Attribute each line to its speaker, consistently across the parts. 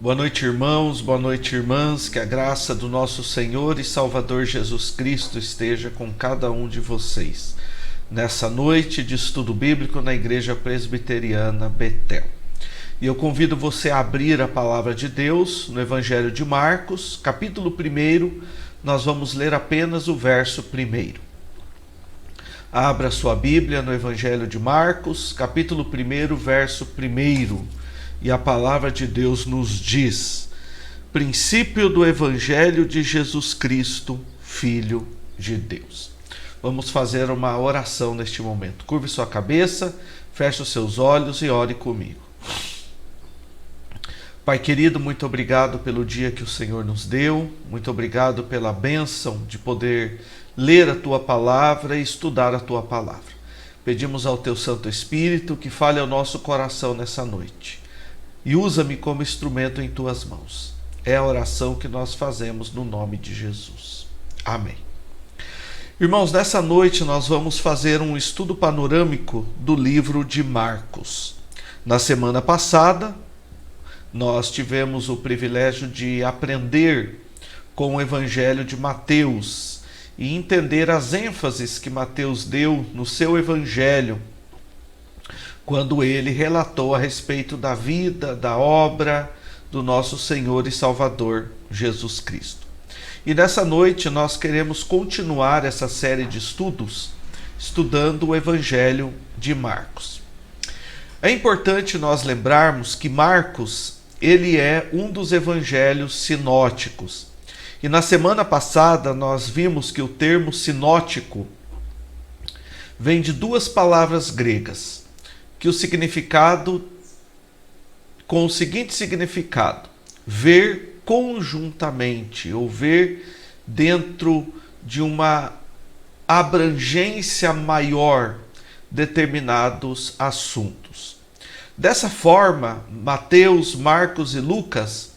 Speaker 1: Boa noite, irmãos, boa noite, irmãs, que a graça do nosso Senhor e Salvador Jesus Cristo esteja com cada um de vocês, nessa noite de estudo bíblico na Igreja Presbiteriana Betel. E eu convido você a abrir a Palavra de Deus no Evangelho de Marcos, capítulo 1, nós vamos ler apenas o verso 1. Abra sua Bíblia no Evangelho de Marcos, capítulo 1, verso 1. E a palavra de Deus nos diz: princípio do Evangelho de Jesus Cristo, Filho de Deus. Vamos fazer uma oração neste momento. Curve sua cabeça, feche os seus olhos e ore comigo. Pai querido, muito obrigado pelo dia que o Senhor nos deu. Muito obrigado pela bênção de poder ler a Tua palavra e estudar a Tua palavra. Pedimos ao Teu Santo Espírito que fale ao nosso coração nessa noite. E usa-me como instrumento em Tuas mãos. É a oração que nós fazemos no nome de Jesus. Amém. Irmãos, nessa noite nós vamos fazer um estudo panorâmico do livro de Marcos. Na semana passada, nós tivemos o privilégio de aprender com o Evangelho de Mateus e entender as ênfases que Mateus deu no seu Evangelho, quando ele relatou a respeito da vida, da obra do nosso Senhor e Salvador Jesus Cristo. E nessa noite nós queremos continuar essa série de estudos, estudando o Evangelho de Marcos. É importante nós lembrarmos que Marcos, ele é um dos evangelhos sinóticos. E na semana passada nós vimos que o termo sinótico vem de duas palavras gregas, que o significado, com o seguinte significado: ver conjuntamente, ou ver dentro de uma abrangência maior determinados assuntos. Dessa forma, Mateus, Marcos e Lucas,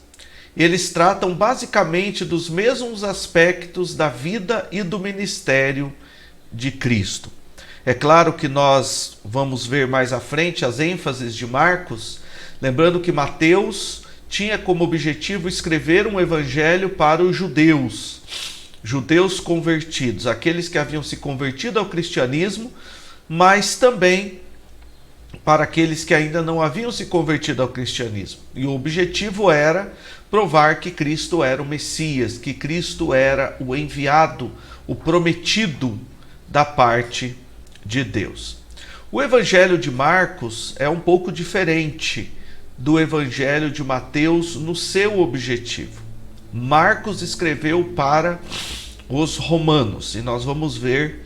Speaker 1: eles tratam basicamente dos mesmos aspectos da vida e do ministério de Cristo. É claro que nós vamos ver mais à frente as ênfases de Marcos, lembrando que Mateus tinha como objetivo escrever um evangelho para os judeus convertidos, aqueles que haviam se convertido ao cristianismo, mas também para aqueles que ainda não haviam se convertido ao cristianismo. E o objetivo era provar que Cristo era o Messias, que Cristo era o enviado, o prometido da parte de Deus. O Evangelho de Marcos é um pouco diferente do Evangelho de Mateus no seu objetivo. Marcos escreveu para os romanos e nós vamos ver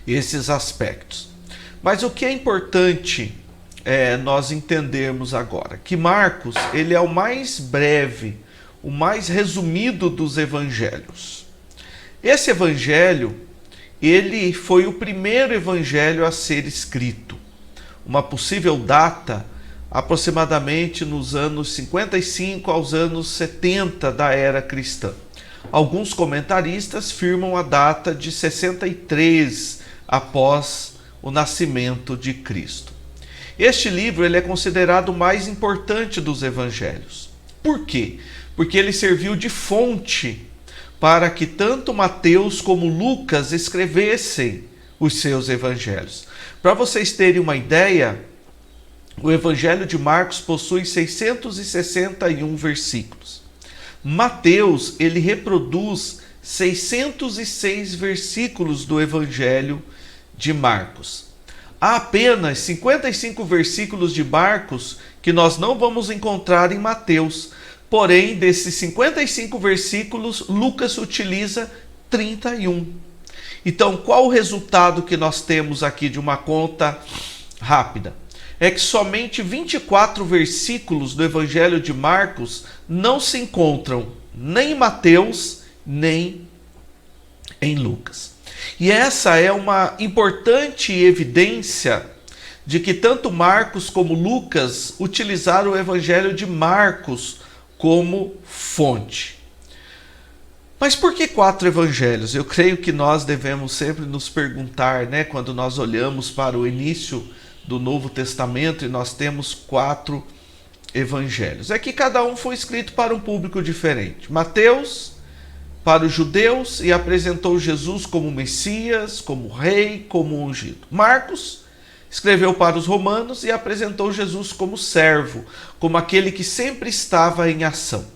Speaker 1: esses aspectos. Mas o que é importante nós entendermos agora, que Marcos, ele é o mais breve, o mais resumido dos evangelhos. Esse evangelho, ele foi o primeiro evangelho a ser escrito. Uma possível data, aproximadamente nos anos 55 aos anos 70 da era cristã. Alguns comentaristas firmam a data de 63 após o nascimento de Cristo. Este livro ele é considerado o mais importante dos evangelhos. Por quê? Porque ele serviu de fonte para que tanto Mateus como Lucas escrevessem os seus evangelhos. Para vocês terem uma ideia, o Evangelho de Marcos possui 661 versículos. Mateus, ele reproduz 606 versículos do Evangelho de Marcos. Há apenas 55 versículos de Marcos que nós não vamos encontrar em Mateus. Porém, desses 55 versículos, Lucas utiliza 31. Então, qual o resultado que nós temos aqui de uma conta rápida? É que somente 24 versículos do Evangelho de Marcos não se encontram nem em Mateus, nem em Lucas. E essa é uma importante evidência de que tanto Marcos como Lucas utilizaram o Evangelho de Marcos como fonte. Mas por que 4 evangelhos? Eu creio que nós devemos sempre nos perguntar, quando nós olhamos para o início do Novo Testamento e nós temos 4 evangelhos. É que cada um foi escrito para um público diferente. Mateus, para os judeus, e apresentou Jesus como Messias, como rei, como ungido. Marcos escreveu para os romanos e apresentou Jesus como servo, como aquele que sempre estava em ação.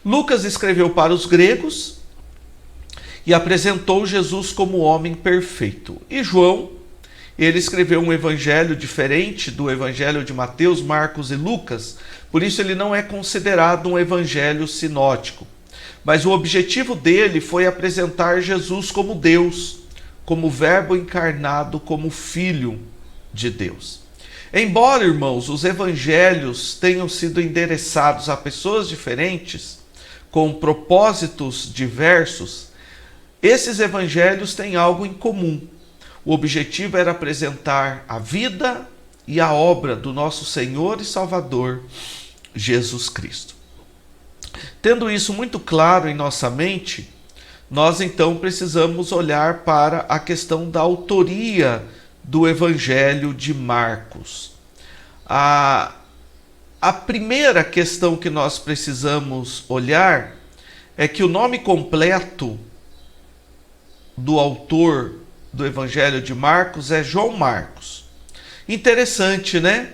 Speaker 1: Lucas escreveu para os gregos e apresentou Jesus como homem perfeito. E João, ele escreveu um evangelho diferente do evangelho de Mateus, Marcos e Lucas, por isso ele não é considerado um evangelho sinótico. Mas o objetivo dele foi apresentar Jesus como Deus, como Verbo encarnado, como Filho de Deus. Embora, irmãos, os evangelhos tenham sido endereçados a pessoas diferentes, com propósitos diversos, esses evangelhos têm algo em comum. O objetivo era apresentar a vida e a obra do nosso Senhor e Salvador, Jesus Cristo. Tendo isso muito claro em nossa mente, nós então precisamos olhar para a questão da autoria do Evangelho de Marcos. A primeira questão que nós precisamos olhar é que o nome completo do autor do Evangelho de Marcos é João Marcos. Interessante, né?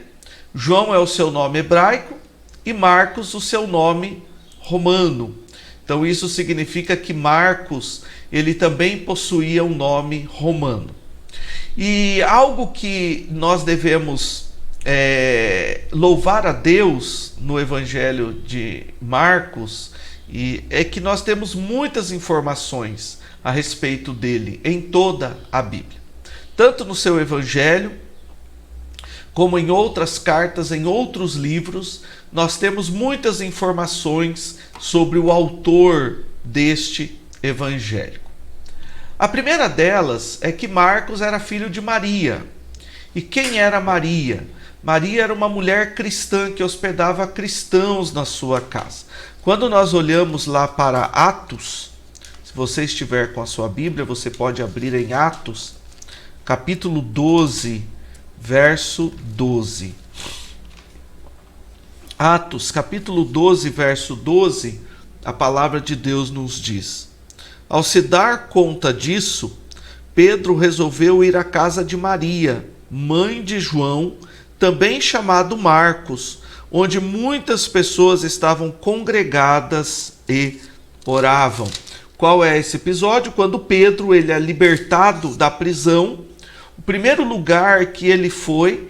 Speaker 1: João é o seu nome hebraico e Marcos o seu nome romano. Então isso significa que Marcos, ele também possuía um nome romano. E algo que nós devemos louvar a Deus no Evangelho de Marcos é que nós temos muitas informações a respeito dele em toda a Bíblia. Tanto no seu Evangelho, como em outras cartas, em outros livros, nós temos muitas informações sobre o autor deste Evangelho. A primeira delas é que Marcos era filho de Maria. E quem era Maria? Maria era uma mulher cristã que hospedava cristãos na sua casa. Quando nós olhamos lá para Atos, se você estiver com a sua Bíblia, você pode abrir em Atos, capítulo 12, verso 12. Atos, capítulo 12, verso 12, a palavra de Deus nos diz: ao se dar conta disso, Pedro resolveu ir à casa de Maria, mãe de João, também chamado Marcos, onde muitas pessoas estavam congregadas e oravam. Qual é esse episódio? Quando Pedro ele é libertado da prisão, o primeiro lugar que ele foi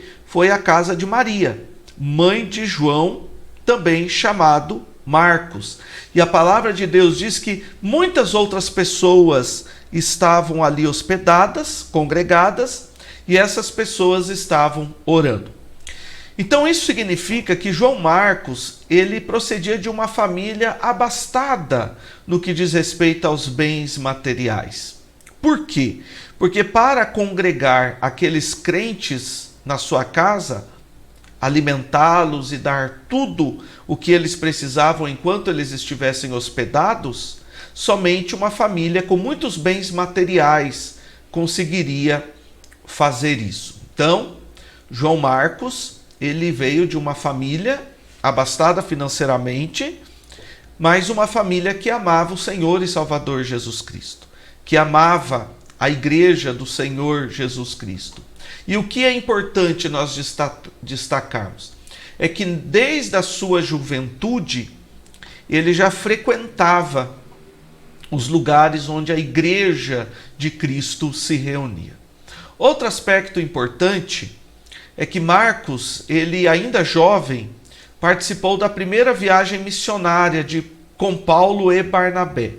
Speaker 1: a casa de Maria, mãe de João, também chamado Marcos. E a palavra de Deus diz que muitas outras pessoas estavam ali hospedadas, congregadas, e essas pessoas estavam orando. Então isso significa que João Marcos, ele procedia de uma família abastada no que diz respeito aos bens materiais. Por quê? Porque para congregar aqueles crentes na sua casa, alimentá-los e dar tudo o que eles precisavam enquanto eles estivessem hospedados, somente uma família com muitos bens materiais conseguiria fazer isso. Então, João Marcos, ele veio de uma família abastada financeiramente, mas uma família que amava o Senhor e Salvador Jesus Cristo, que amava a igreja do Senhor Jesus Cristo. E o que é importante nós destacarmos é que desde a sua juventude ele já frequentava os lugares onde a igreja de Cristo se reunia. Outro aspecto importante é que Marcos, ele ainda jovem, participou da primeira viagem missionária com Paulo e Barnabé.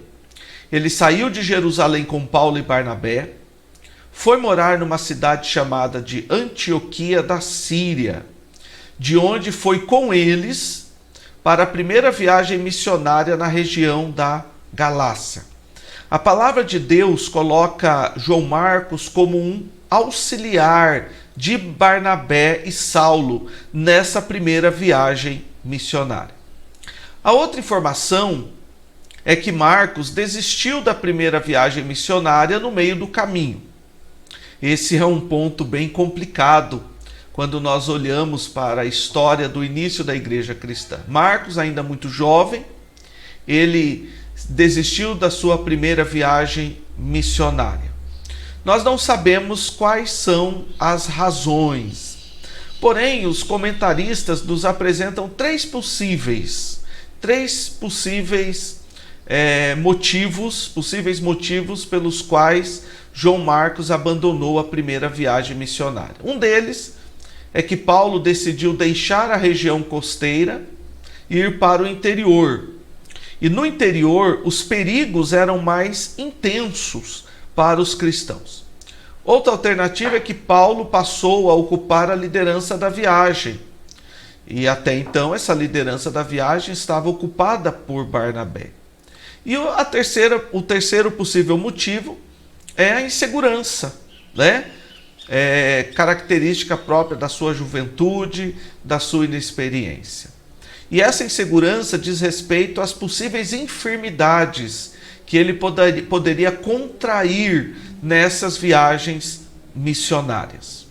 Speaker 1: Ele saiu de Jerusalém com Paulo e Barnabé, foi morar numa cidade chamada de Antioquia da Síria, de onde foi com eles para a primeira viagem missionária na região da Galácia. A palavra de Deus coloca João Marcos como um auxiliar de Barnabé e Saulo nessa primeira viagem missionária. A outra informação é que Marcos desistiu da primeira viagem missionária no meio do caminho. Esse é um ponto bem complicado, quando nós olhamos para a história do início da igreja cristã. Marcos, ainda muito jovem, ele desistiu da sua primeira viagem missionária. Nós não sabemos quais são as razões, porém os comentaristas nos apresentam três possíveis motivos pelos quais João Marcos abandonou a primeira viagem missionária. Um deles é que Paulo decidiu deixar a região costeira e ir para o interior. E no interior, os perigos eram mais intensos para os cristãos. Outra alternativa é que Paulo passou a ocupar a liderança da viagem. E até então, essa liderança da viagem estava ocupada por Barnabé. E o terceiro possível motivo é a insegurança, né? Característica própria da sua juventude, da sua inexperiência. E essa insegurança diz respeito às possíveis enfermidades que ele poderia contrair nessas viagens missionárias.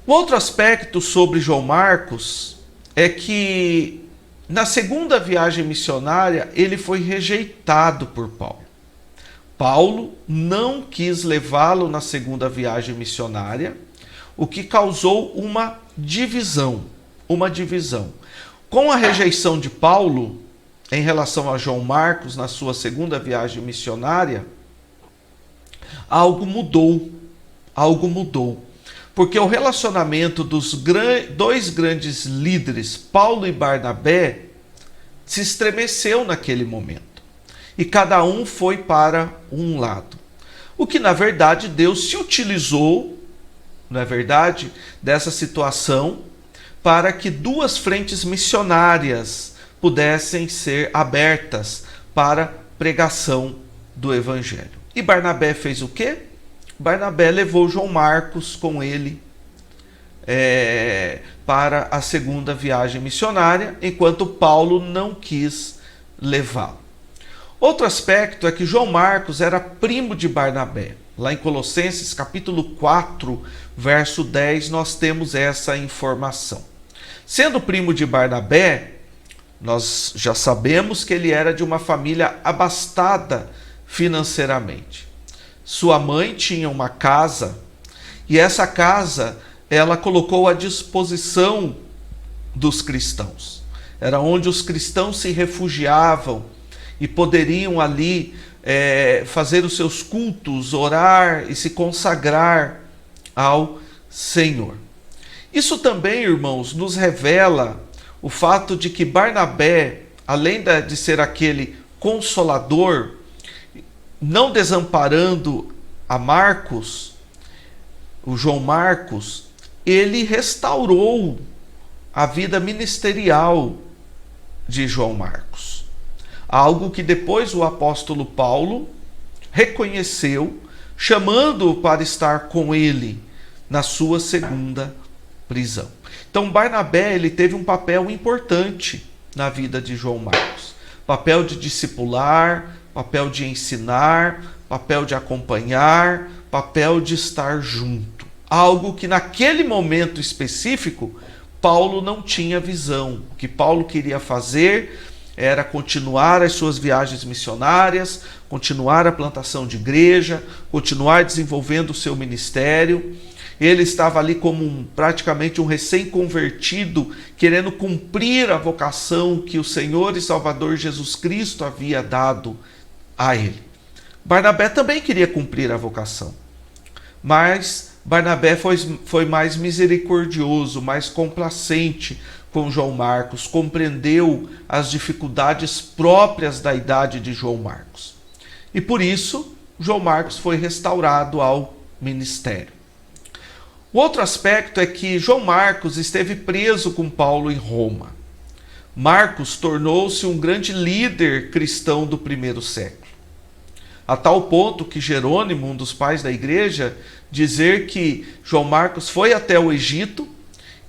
Speaker 1: Um outro aspecto sobre João Marcos é que na segunda viagem missionária ele foi rejeitado por Paulo. Paulo não quis levá-lo na segunda viagem missionária, o que causou uma divisão. Com a rejeição de Paulo em relação a João Marcos na sua segunda viagem missionária, algo mudou. Porque o relacionamento dos dois grandes líderes, Paulo e Barnabé, se estremeceu naquele momento. E cada um foi para um lado. O que, na verdade, Deus se utilizou, não é verdade, dessa situação para que duas frentes missionárias pudessem ser abertas para pregação do Evangelho. E Barnabé fez o quê? Barnabé levou João Marcos com ele para a segunda viagem missionária, enquanto Paulo não quis levá-lo. Outro aspecto é que João Marcos era primo de Barnabé. Lá em Colossenses capítulo 4, verso 10, nós temos essa informação. Sendo primo de Barnabé, nós já sabemos que ele era de uma família abastada financeiramente. Sua mãe tinha uma casa e essa casa ela colocou à disposição dos cristãos. Era onde os cristãos se refugiavam e poderiam ali fazer os seus cultos, orar e se consagrar ao Senhor. Isso também, irmãos, nos revela o fato de que Barnabé, além de ser aquele consolador, não desamparando a Marcos, o João Marcos, ele restaurou a vida ministerial de João Marcos. Algo que depois o apóstolo Paulo reconheceu, chamando-o para estar com ele na sua segunda prisão. Então Barnabé ele teve um papel importante na vida de João Marcos. Papel de discipular, papel de ensinar, papel de acompanhar, papel de estar junto. Algo que naquele momento específico Paulo não tinha visão. O que Paulo queria fazer era continuar as suas viagens missionárias, continuar a plantação de igreja, continuar desenvolvendo o seu ministério. Ele estava ali como praticamente um recém-convertido, querendo cumprir a vocação que o Senhor e Salvador Jesus Cristo havia dado a ele. Barnabé também queria cumprir a vocação, mas Barnabé foi mais misericordioso, mais complacente com João Marcos, compreendeu as dificuldades próprias da idade de João Marcos. E por isso, João Marcos foi restaurado ao ministério. O outro aspecto é que João Marcos esteve preso com Paulo em Roma. Marcos tornou-se um grande líder cristão do primeiro século. A tal ponto que Jerônimo, um dos pais da igreja, dizer que João Marcos foi até o Egito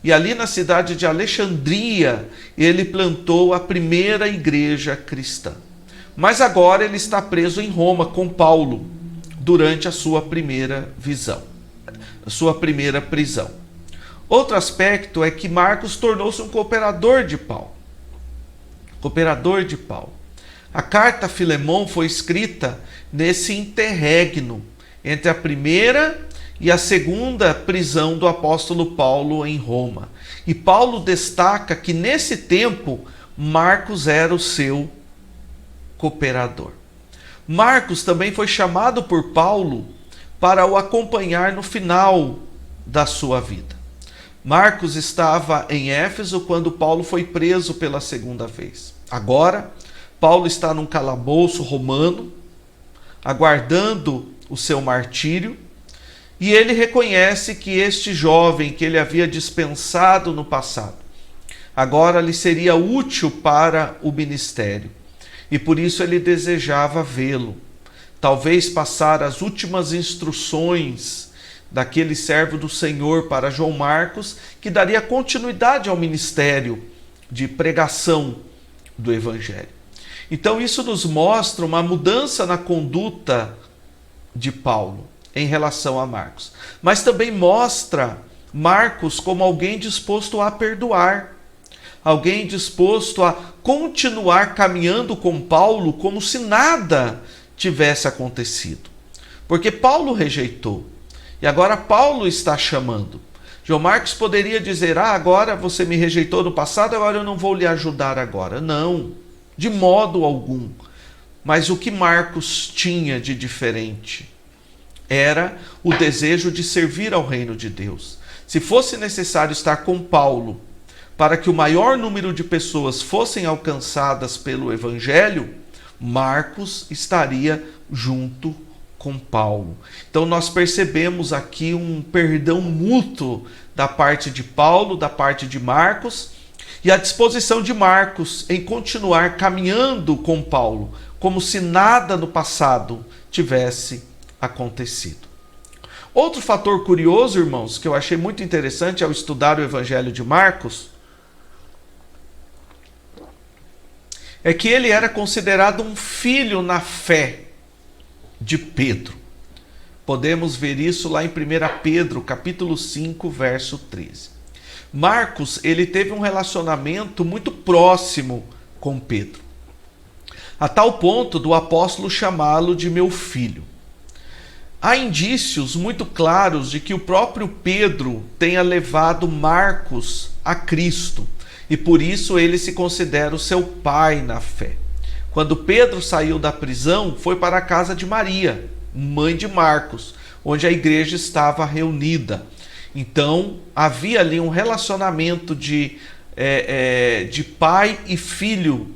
Speaker 1: e ali na cidade de Alexandria ele plantou a primeira igreja cristã. Mas agora ele está preso em Roma com Paulo durante a sua primeira prisão. Outro aspecto é que Marcos tornou-se um cooperador de Paulo. Cooperador de Paulo. A carta a Filemão foi escrita nesse interregno entre a primeira e a segunda prisão do apóstolo Paulo em Roma. E Paulo destaca que nesse tempo Marcos era o seu cooperador. Marcos também foi chamado por Paulo para o acompanhar no final da sua vida. Marcos estava em Éfeso quando Paulo foi preso pela segunda vez. Agora, Paulo está num calabouço romano, aguardando o seu martírio, e ele reconhece que este jovem que ele havia dispensado no passado, agora lhe seria útil para o ministério, e por isso ele desejava vê-lo, talvez passar as últimas instruções daquele servo do Senhor para João Marcos, que daria continuidade ao ministério de pregação do Evangelho. Então isso nos mostra uma mudança na conduta de Paulo em relação a Marcos. Mas também mostra Marcos como alguém disposto a perdoar, alguém disposto a continuar caminhando com Paulo como se nada tivesse acontecido. Porque Paulo rejeitou, e agora Paulo está chamando. João Marcos poderia dizer, agora você me rejeitou no passado, agora eu não vou lhe ajudar agora. Não, de modo algum. Mas o que Marcos tinha de diferente era o desejo de servir ao reino de Deus. Se fosse necessário estar com Paulo para que o maior número de pessoas fossem alcançadas pelo Evangelho, Marcos estaria junto com Paulo. Então nós percebemos aqui um perdão mútuo da parte de Paulo, da parte de Marcos, e a disposição de Marcos em continuar caminhando com Paulo, como se nada no passado tivesse acontecido. Outro fator curioso, irmãos, que eu achei muito interessante ao estudar o Evangelho de Marcos, é que ele era considerado um filho na fé de Pedro. Podemos ver isso lá em 1 Pedro, capítulo 5, verso 13. Marcos, ele teve um relacionamento muito próximo com Pedro, a tal ponto do apóstolo chamá-lo de meu filho. Há indícios muito claros de que o próprio Pedro tenha levado Marcos a Cristo, e por isso ele se considera o seu pai na fé. Quando Pedro saiu da prisão, foi para a casa de Maria, mãe de Marcos, onde a igreja estava reunida. Então, havia ali um relacionamento de pai e filho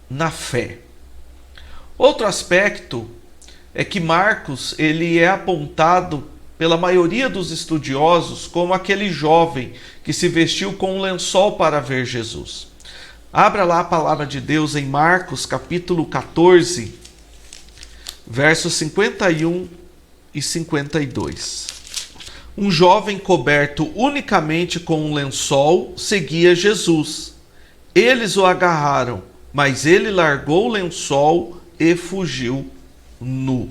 Speaker 1: na fé. Outro aspecto é que Marcos ele é apontado pela maioria dos estudiosos como aquele jovem que se vestiu com um lençol para ver Jesus. Abra lá a palavra de Deus em Marcos, capítulo 14, versos 51 e 52. Um jovem coberto unicamente com um lençol seguia Jesus. Eles o agarraram, mas ele largou o lençol e fugiu nu.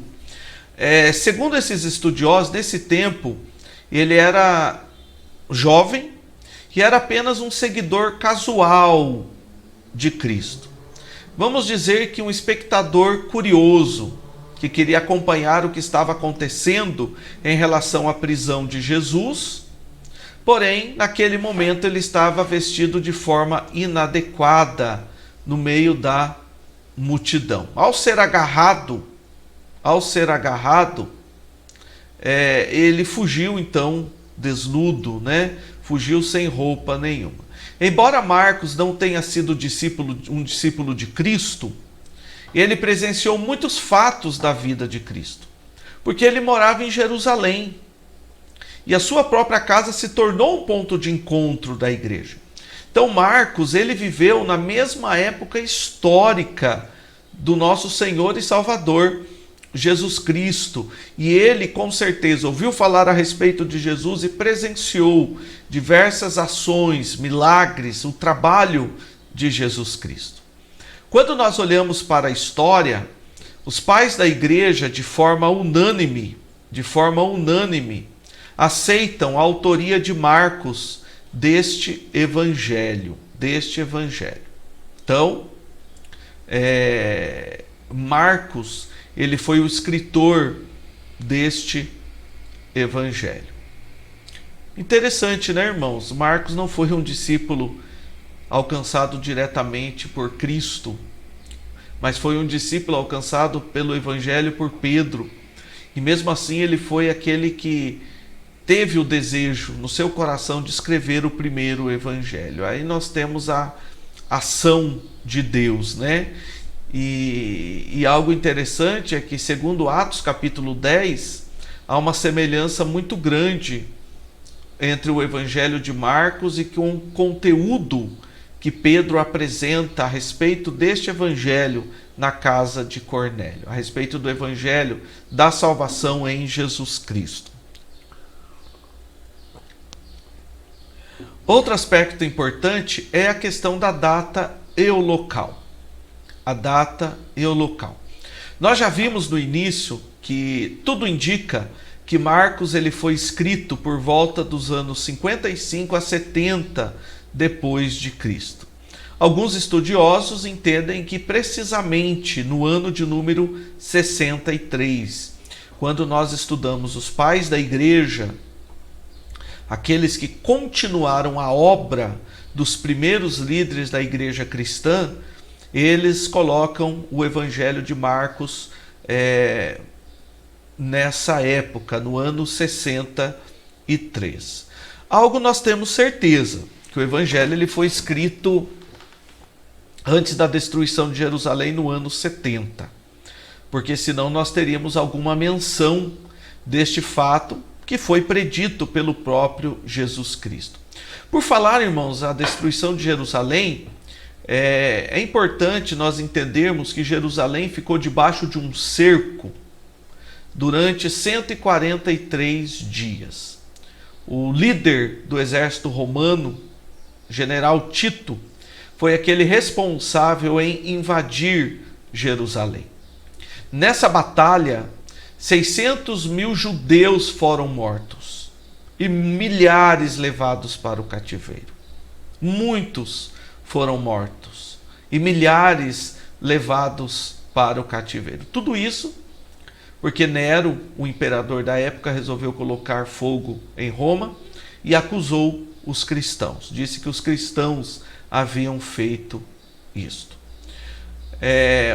Speaker 1: Segundo esses estudiosos, nesse tempo, ele era jovem e era apenas um seguidor casual de Cristo. Vamos dizer que um espectador curioso, que queria acompanhar o que estava acontecendo em relação à prisão de Jesus, porém, naquele momento ele estava vestido de forma inadequada no meio da multidão. Ao ser agarrado, ele fugiu então desnudo, fugiu sem roupa nenhuma. Embora Marcos não tenha sido um discípulo de Cristo, ele presenciou muitos fatos da vida de Cristo, porque ele morava em Jerusalém, e a sua própria casa se tornou um ponto de encontro da igreja. Então Marcos, ele viveu na mesma época histórica do nosso Senhor e Salvador, Jesus Cristo, e ele com certeza ouviu falar a respeito de Jesus e presenciou diversas ações, milagres, o trabalho de Jesus Cristo. Quando nós olhamos para a história, os pais da igreja, de forma unânime, aceitam a autoria de Marcos deste evangelho. Então, Marcos, ele foi o escritor deste evangelho. Interessante, né, irmãos? Marcos não foi um discípulo alcançado diretamente por Cristo, mas foi um discípulo alcançado pelo evangelho por Pedro. E mesmo assim ele foi aquele que teve o desejo no seu coração de escrever o primeiro evangelho. Aí nós temos a ação de Deus, né? E algo interessante é que, segundo Atos capítulo 10, há uma semelhança muito grande entre o evangelho de Marcos e com o conteúdo que Pedro apresenta a respeito deste evangelho na casa de Cornélio, a respeito do evangelho da salvação em Jesus Cristo. Outro aspecto importante é a questão da data e o local. A data e o local. Nós já vimos no início que tudo indica que Marcos ele foi escrito por volta dos anos 55 a 70 depois de Cristo. Alguns estudiosos entendem que precisamente no ano de número 63, quando nós estudamos os pais da igreja, aqueles que continuaram a obra dos primeiros líderes da igreja cristã, eles colocam o evangelho de Marcos nessa época, no ano 63. Algo nós temos certeza, que o evangelho ele foi escrito antes da destruição de Jerusalém no ano 70. Porque senão nós teríamos alguma menção deste fato que foi predito pelo próprio Jesus Cristo. Por falar, irmãos, a destruição de Jerusalém, é importante nós entendermos que Jerusalém ficou debaixo de um cerco durante 143 dias. O líder do exército romano, general Tito, foi aquele responsável em invadir Jerusalém. Nessa batalha, 600 mil judeus foram mortos e milhares levados para o cativeiro. Muitos foram mortos e milhares levados para o cativeiro. Tudo isso porque Nero, o imperador da época, resolveu colocar fogo em Roma e acusou os cristãos. Disse que os cristãos haviam feito isto.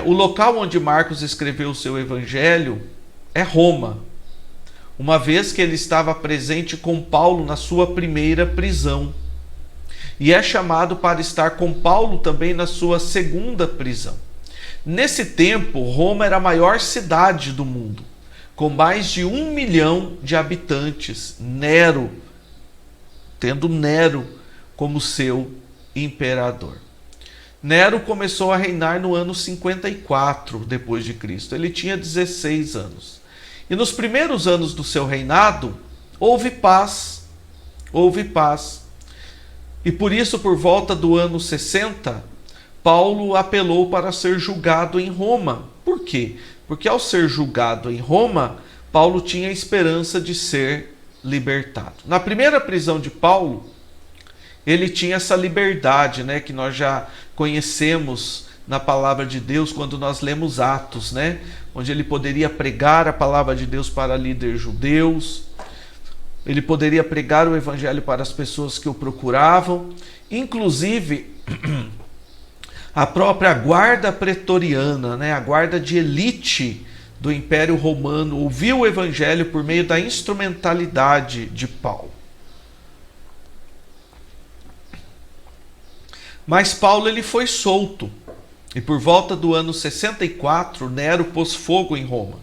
Speaker 1: O local onde Marcos escreveu o seu evangelho é Roma, uma vez que ele estava presente com Paulo na sua primeira prisão. E é chamado para estar com Paulo também na sua segunda prisão. Nesse tempo, Roma era a maior cidade do mundo, com mais de 1 milhão de habitantes. Tendo Nero como seu imperador. Nero começou a reinar no ano 54 depois de Cristo. Ele tinha 16 anos. E nos primeiros anos do seu reinado, houve paz. E por isso, por volta do ano 60, Paulo apelou para ser julgado em Roma. Por quê? Porque ao ser julgado em Roma, Paulo tinha a esperança de ser libertado. Na primeira prisão de Paulo, ele tinha essa liberdade, né, que nós já conhecemos na palavra de Deus quando nós lemos Atos, né, onde ele poderia pregar a palavra de Deus para líderes judeus, ele poderia pregar o evangelho para as pessoas que o procuravam, inclusive a própria guarda pretoriana, né, a guarda de elite do Império Romano, ouviu o evangelho por meio da instrumentalidade de Paulo. Mas Paulo ele foi solto, e por volta do ano 64, Nero pôs fogo em Roma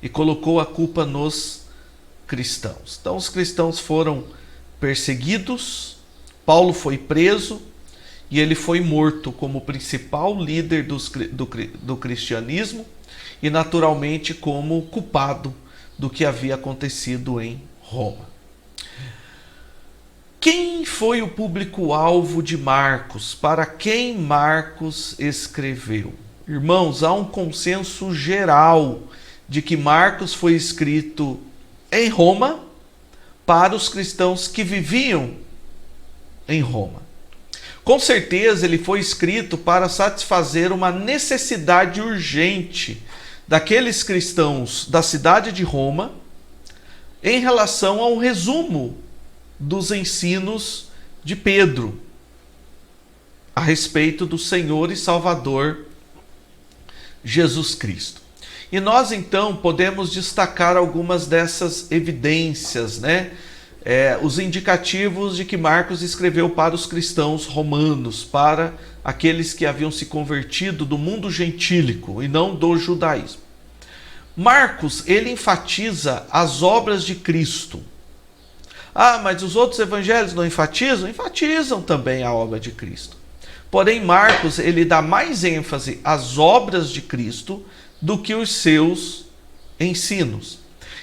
Speaker 1: e colocou a culpa nos cristãos. Então os cristãos foram perseguidos, Paulo foi preso e ele foi morto como principal líder do cristianismo e naturalmente como culpado do que havia acontecido em Roma. Quem foi o público-alvo de Marcos? Para quem Marcos escreveu? Irmãos, há um consenso geral de que Marcos foi escrito em Roma para os cristãos que viviam em Roma. Com certeza ele foi escrito para satisfazer uma necessidade urgente daqueles cristãos da cidade de Roma em relação ao resumo dos ensinos de Pedro a respeito do Senhor e Salvador Jesus Cristo. E nós então podemos destacar algumas dessas evidências, os indicativos de que Marcos escreveu para os cristãos romanos, para aqueles que haviam se convertido do mundo gentílico e não do judaísmo. Marcos, ele enfatiza as obras de Cristo. Mas os outros evangelhos não enfatizam? Enfatizam também a obra de Cristo. Porém, Marcos, ele dá mais ênfase às obras de Cristo do que os seus ensinos.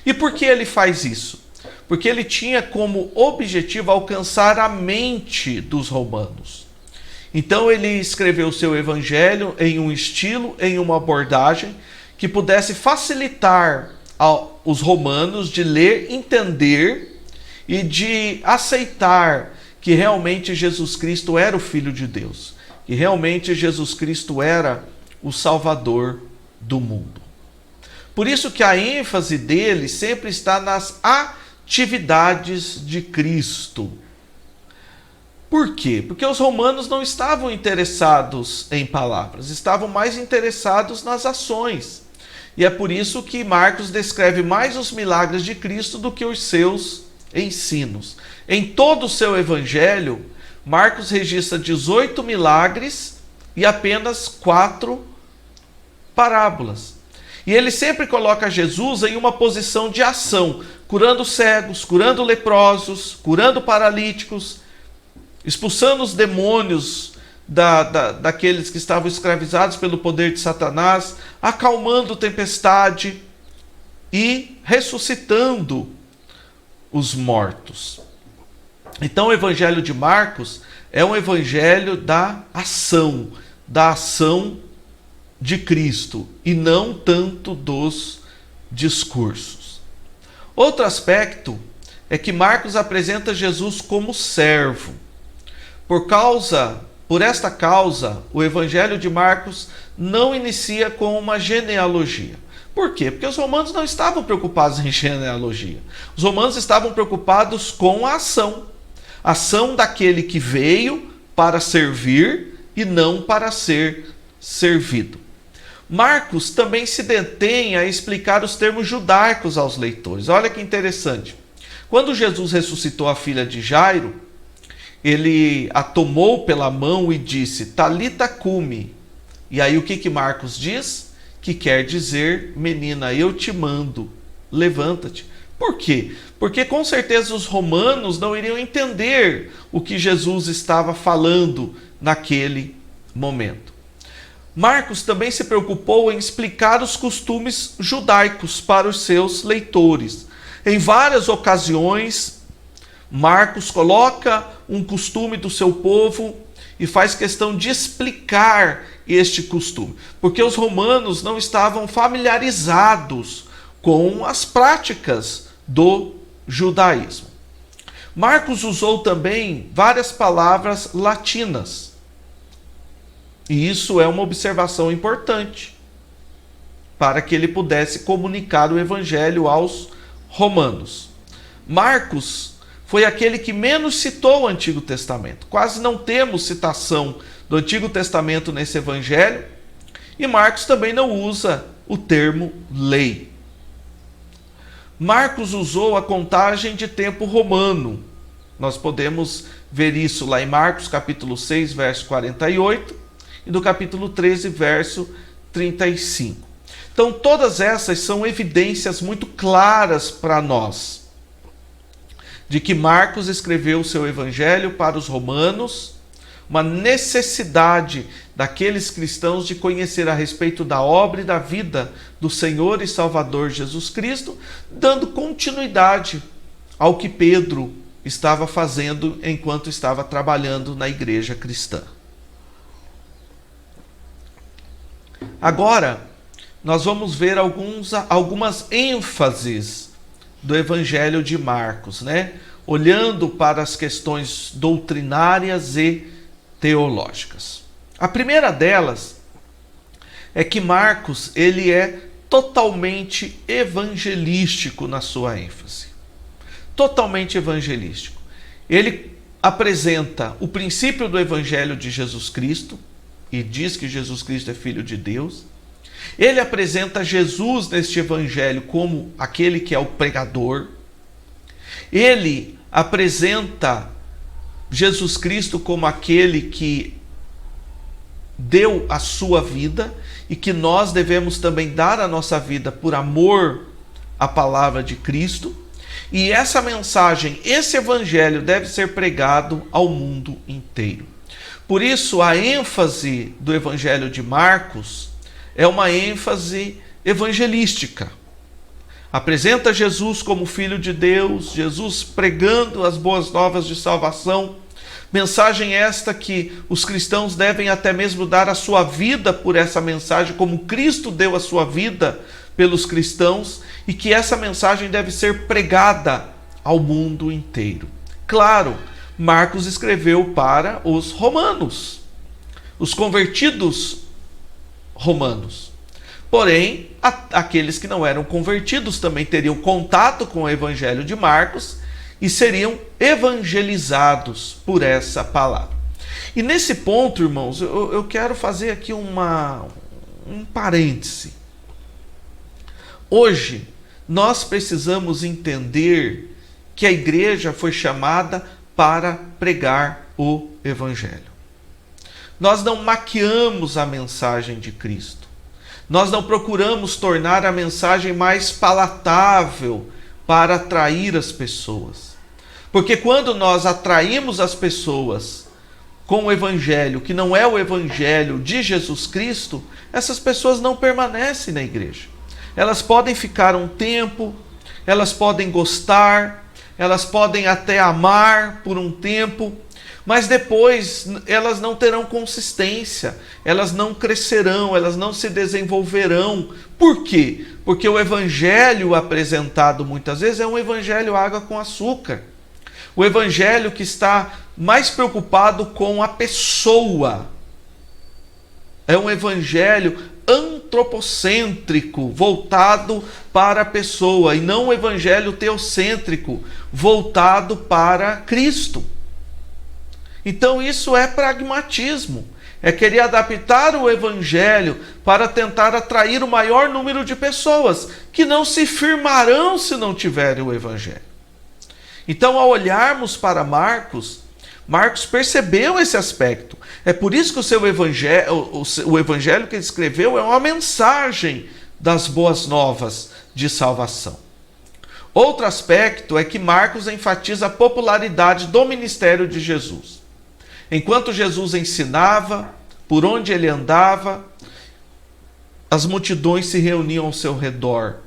Speaker 1: E por que ele faz isso? Porque ele tinha como objetivo alcançar a mente dos romanos. Então ele escreveu o seu evangelho em um estilo, em uma abordagem que pudesse facilitar aos romanos de ler, entender e de aceitar que realmente Jesus Cristo era o Filho de Deus, que realmente Jesus Cristo era o Salvador do mundo. Por isso que a ênfase dele sempre está nas atividades de Cristo. Por quê? Porque os romanos não estavam interessados em palavras, estavam mais interessados nas ações. E é por isso que Marcos descreve mais os milagres de Cristo do que os seus ensinos. Em todo o seu evangelho, Marcos registra 18 milagres e apenas 4 parábolas. E ele sempre coloca Jesus em uma posição de ação, curando cegos, curando leprosos, curando paralíticos, expulsando os demônios daqueles que estavam escravizados pelo poder de Satanás, acalmando tempestade e ressuscitando os mortos. Então o evangelho de Marcos é um evangelho da ação de Cristo e não tanto dos discursos. Outro aspecto é que Marcos apresenta Jesus como servo. Por esta causa, o evangelho de Marcos não inicia com uma genealogia. Por quê? Porque os romanos não estavam preocupados em genealogia. Os romanos estavam preocupados com a ação daquele que veio para servir e não para ser servido. Marcos também se detém a explicar os termos judaicos aos leitores. Olha que interessante. Quando Jesus ressuscitou a filha de Jairo, ele a tomou pela mão e disse, Talita cumi. E aí o que Marcos diz? Que quer dizer, menina, eu te mando, levanta-te. Por quê? Porque com certeza os romanos não iriam entender o que Jesus estava falando naquele momento. Marcos também se preocupou em explicar os costumes judaicos para os seus leitores. Em várias ocasiões, Marcos coloca um costume do seu povo e faz questão de explicar este costume, porque os romanos não estavam familiarizados com as práticas do judaísmo. Marcos usou também várias palavras latinas, e isso é uma observação importante para que ele pudesse comunicar o evangelho aos romanos. Marcos foi aquele que menos citou o Antigo Testamento. Quase não temos citação do Antigo Testamento nesse evangelho. E Marcos também não usa o termo lei. Marcos usou a contagem de tempo romano. Nós podemos ver isso lá em Marcos capítulo 6, verso 48 e no capítulo 13, verso 35. Então todas essas são evidências muito claras para nós de que Marcos escreveu o seu evangelho para os romanos, uma necessidade daqueles cristãos de conhecer a respeito da obra e da vida do Senhor e Salvador Jesus Cristo, dando continuidade ao que Pedro estava fazendo enquanto estava trabalhando na igreja cristã. Agora, nós vamos ver algumas ênfases do Evangelho de Marcos, olhando para as questões doutrinárias e teológicas. A primeira delas é que Marcos, ele é totalmente evangelístico na sua ênfase. Totalmente evangelístico. Ele apresenta o princípio do evangelho de Jesus Cristo e diz que Jesus Cristo é filho de Deus. Ele apresenta Jesus neste evangelho como aquele que é o pregador. Ele apresenta Jesus Cristo como aquele que deu a sua vida e que nós devemos também dar a nossa vida por amor à palavra de Cristo. E essa mensagem, esse evangelho deve ser pregado ao mundo inteiro. Por isso, a ênfase do evangelho de Marcos é uma ênfase evangelística. Apresenta Jesus como Filho de Deus, Jesus pregando as boas novas de salvação. Mensagem esta que os cristãos devem até mesmo dar a sua vida por essa mensagem, como Cristo deu a sua vida pelos cristãos, e que essa mensagem deve ser pregada ao mundo inteiro. Claro, Marcos escreveu para os romanos, os convertidos romanos. Porém, aqueles que não eram convertidos também teriam contato com o evangelho de Marcos e seriam evangelizados por essa palavra. E nesse ponto, irmãos, eu quero fazer aqui um parêntese. Hoje, nós precisamos entender que a igreja foi chamada para pregar o evangelho. Nós não maquiamos a mensagem de Cristo. Nós não procuramos tornar a mensagem mais palatável para atrair as pessoas. Porque quando nós atraímos as pessoas com o evangelho, que não é o evangelho de Jesus Cristo, essas pessoas não permanecem na igreja. Elas podem ficar um tempo, elas podem gostar, elas podem até amar por um tempo, mas depois elas não terão consistência, elas não crescerão, elas não se desenvolverão. Por quê? Porque o evangelho apresentado muitas vezes é um evangelho água com açúcar. O evangelho que está mais preocupado com a pessoa. É um evangelho antropocêntrico, voltado para a pessoa, e não um evangelho teocêntrico, voltado para Cristo. Então isso é pragmatismo, é querer adaptar o evangelho para tentar atrair o maior número de pessoas, que não se firmarão se não tiverem o evangelho. Então, ao olharmos para Marcos percebeu esse aspecto. É por isso que o evangelho que ele escreveu é uma mensagem das boas novas de salvação. Outro aspecto é que Marcos enfatiza a popularidade do ministério de Jesus. Enquanto Jesus ensinava, por onde ele andava, as multidões se reuniam ao seu redor.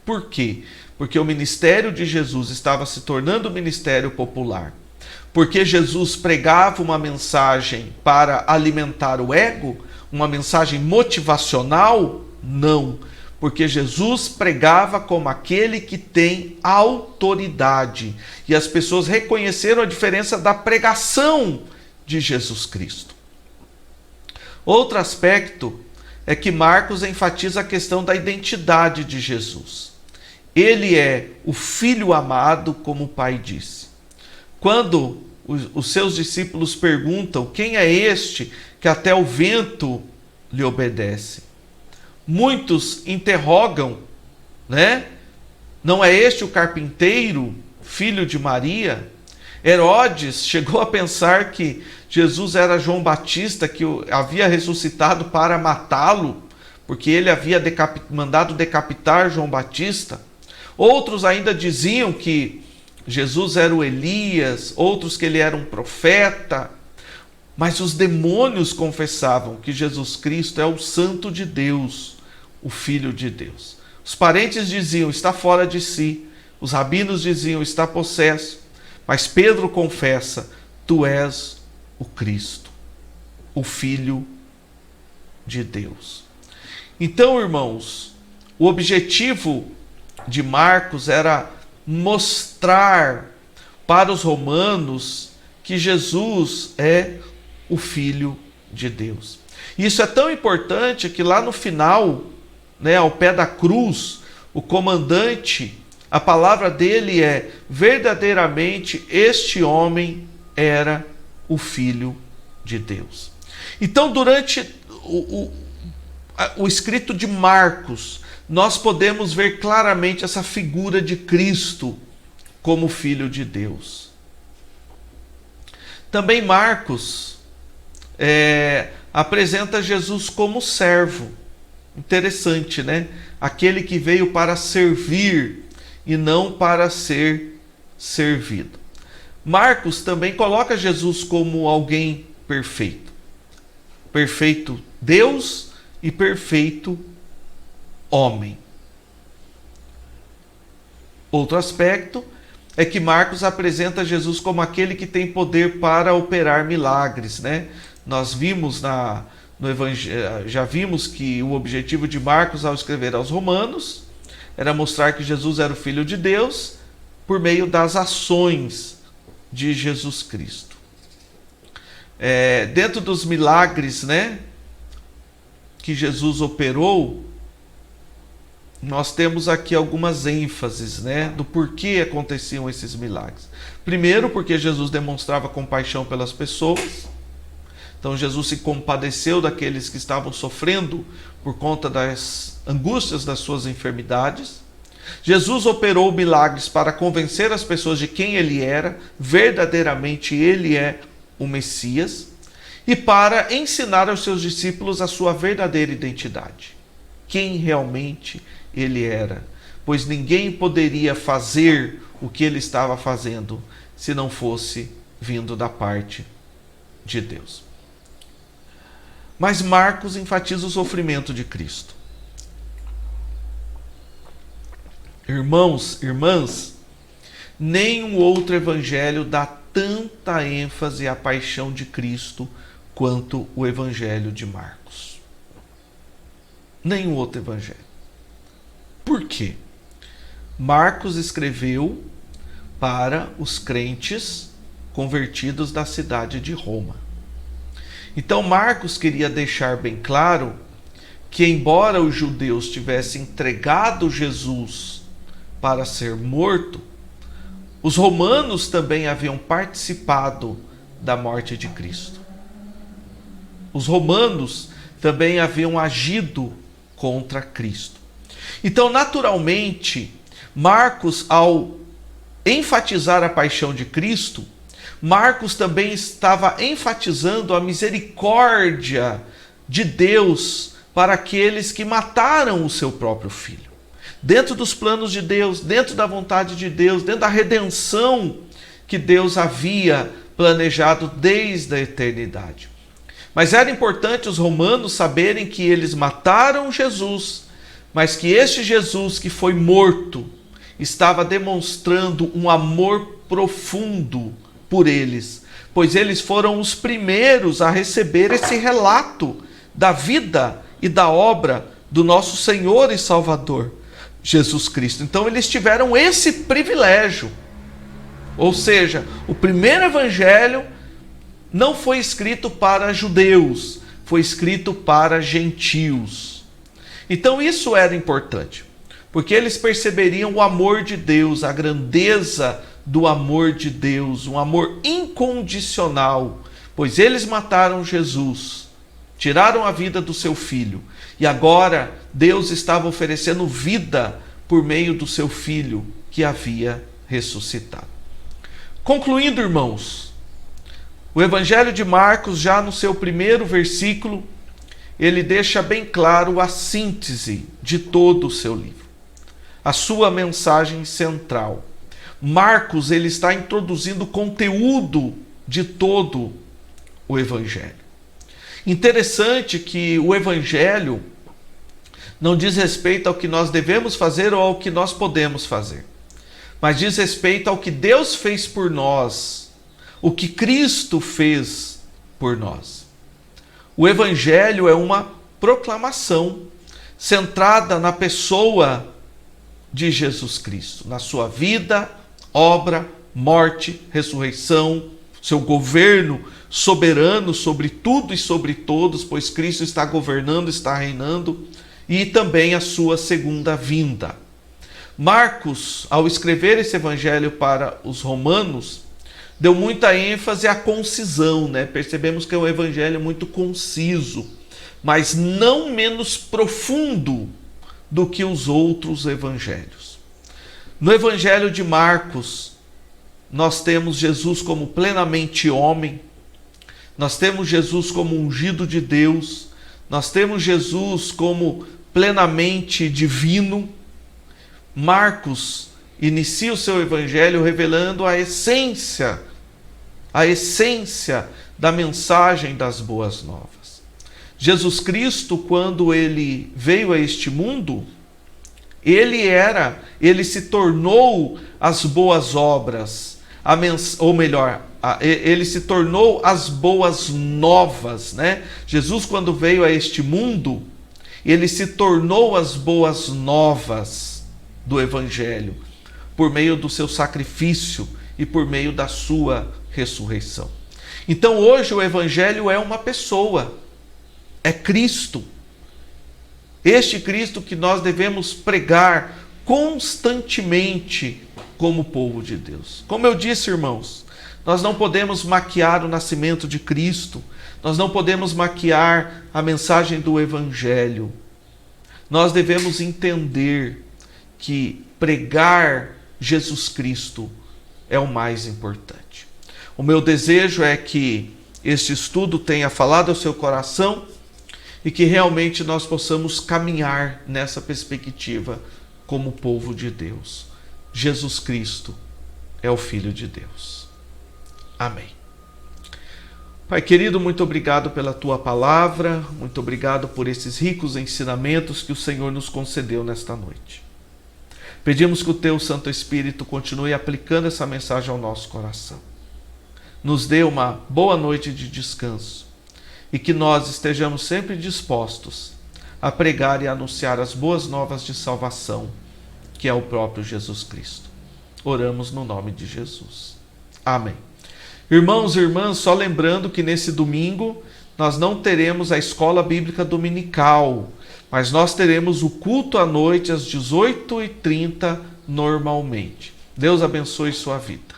Speaker 1: Por quê? Porque o ministério de Jesus estava se tornando um ministério popular. Porque Jesus pregava uma mensagem para alimentar o ego, uma mensagem motivacional? Não. Porque Jesus pregava como aquele que tem autoridade. E as pessoas reconheceram a diferença da pregação de Jesus Cristo. Outro aspecto é que Marcos enfatiza a questão da identidade de Jesus. Ele é o Filho amado, como o Pai disse. Quando os seus discípulos perguntam quem é este que até o vento lhe obedece, muitos interrogam, né? Não é este o carpinteiro, filho de Maria? Herodes chegou a pensar que Jesus era João Batista, que havia ressuscitado para matá-lo, porque ele havia mandado decapitar João Batista. Outros ainda diziam que Jesus era o Elias, outros que ele era um profeta. Mas os demônios confessavam que Jesus Cristo é o Santo de Deus, o Filho de Deus. Os parentes diziam, está fora de si. Os rabinos diziam, está possesso. Mas Pedro confessa, tu és o Cristo, o Filho de Deus. Então, irmãos, o objetivo de Marcos era mostrar para os romanos que Jesus é o Filho de Deus. Isso é tão importante que lá no final, ao pé da cruz, o comandante, a palavra dele é: verdadeiramente este homem era o Filho de Deus. Então, durante o escrito de Marcos, nós podemos ver claramente essa figura de Cristo como Filho de Deus. Também Marcos apresenta Jesus como servo. Interessante, né? Aquele que veio para servir e não para ser servido. Marcos também coloca Jesus como alguém perfeito. Perfeito Deus e perfeito homem. Outro aspecto é que Marcos apresenta Jesus como aquele que tem poder para operar milagres, né? Nós vimos no Evangelho, já vimos que o objetivo de Marcos ao escrever aos Romanos era mostrar que Jesus era o Filho de Deus por meio das ações de Jesus Cristo. Dentro dos milagres, que Jesus operou, nós temos aqui algumas ênfases, do porquê aconteciam esses milagres. Primeiro, porque Jesus demonstrava compaixão pelas pessoas. Então Jesus se compadeceu daqueles que estavam sofrendo por conta das angústias das suas enfermidades. Jesus operou milagres para convencer as pessoas de quem ele era, verdadeiramente ele é o Messias, e para ensinar aos seus discípulos a sua verdadeira identidade, quem realmente ele era, pois ninguém poderia fazer o que ele estava fazendo se não fosse vindo da parte de Deus. Mas Marcos enfatiza o sofrimento de Cristo. Irmãos, irmãs, nenhum outro evangelho dá tanta ênfase à paixão de Cristo quanto o evangelho de Marcos. Nenhum outro evangelho. Por quê? Marcos escreveu para os crentes convertidos da cidade de Roma. Então Marcos queria deixar bem claro que, embora os judeus tivessem entregado Jesus para ser morto, os romanos também haviam participado da morte de Cristo. Os romanos também haviam agido contra Cristo. Então, naturalmente, Marcos, ao enfatizar a paixão de Cristo, Marcos também estava enfatizando a misericórdia de Deus para aqueles que mataram o seu próprio filho. Dentro dos planos de Deus, dentro da vontade de Deus, dentro da redenção que Deus havia planejado desde a eternidade. Mas era importante os romanos saberem que eles mataram Jesus, mas que este Jesus que foi morto estava demonstrando um amor profundo por eles, pois eles foram os primeiros a receber esse relato da vida e da obra do nosso Senhor e Salvador, Jesus Cristo. Então eles tiveram esse privilégio. Ou seja, o primeiro evangelho não foi escrito para judeus, foi escrito para gentios. Então isso era importante, porque eles perceberiam o amor de Deus, a grandeza do amor de Deus, um amor incondicional, pois eles mataram Jesus, tiraram a vida do seu filho, e agora Deus estava oferecendo vida por meio do seu filho que havia ressuscitado. Concluindo, irmãos, o Evangelho de Marcos, já no seu primeiro versículo, ele deixa bem claro a síntese de todo o seu livro, a sua mensagem central. Marcos, ele está introduzindo o conteúdo de todo o Evangelho. Interessante que o Evangelho não diz respeito ao que nós devemos fazer ou ao que nós podemos fazer, mas diz respeito ao que Deus fez por nós, o que Cristo fez por nós. O Evangelho é uma proclamação centrada na pessoa de Jesus Cristo, na sua vida, obra, morte, ressurreição, seu governo soberano sobre tudo e sobre todos, pois Cristo está governando, está reinando, e também a sua segunda vinda. Marcos, ao escrever esse evangelho para os romanos, deu muita ênfase à concisão, né? Percebemos que é um evangelho muito conciso, mas não menos profundo do que os outros evangelhos. No evangelho de Marcos, nós temos Jesus como plenamente homem, nós temos Jesus como ungido de Deus, nós temos Jesus como plenamente divino. Marcos inicia o seu evangelho revelando a essência da mensagem das boas novas. Jesus Cristo, quando ele veio a este mundo, ele se tornou as boas obras, ele se tornou as boas novas, né? Jesus, quando veio a este mundo, ele se tornou as boas novas do evangelho, por meio do seu sacrifício e por meio da sua ressurreição. Então hoje o evangelho é uma pessoa, é Cristo. Este Cristo que nós devemos pregar constantemente como povo de Deus. Como eu disse, irmãos, nós não podemos maquiar o nascimento de Cristo, nós não podemos maquiar a mensagem do evangelho. Nós devemos entender que pregar Jesus Cristo é o mais importante. O meu desejo é que este estudo tenha falado ao seu coração e que realmente nós possamos caminhar nessa perspectiva como povo de Deus. Jesus Cristo é o Filho de Deus. Amém. Pai querido, muito obrigado pela tua palavra, muito obrigado por esses ricos ensinamentos que o Senhor nos concedeu nesta noite. Pedimos que o teu Santo Espírito continue aplicando essa mensagem ao nosso coração. Nos dê uma boa noite de descanso e que nós estejamos sempre dispostos a pregar e anunciar as boas novas de salvação, que é o próprio Jesus Cristo. Oramos no nome de Jesus. Amém. Irmãos e irmãs, só lembrando que nesse domingo nós não teremos a escola bíblica dominical, mas nós teremos o culto à noite às 18h30 normalmente. Deus abençoe sua vida.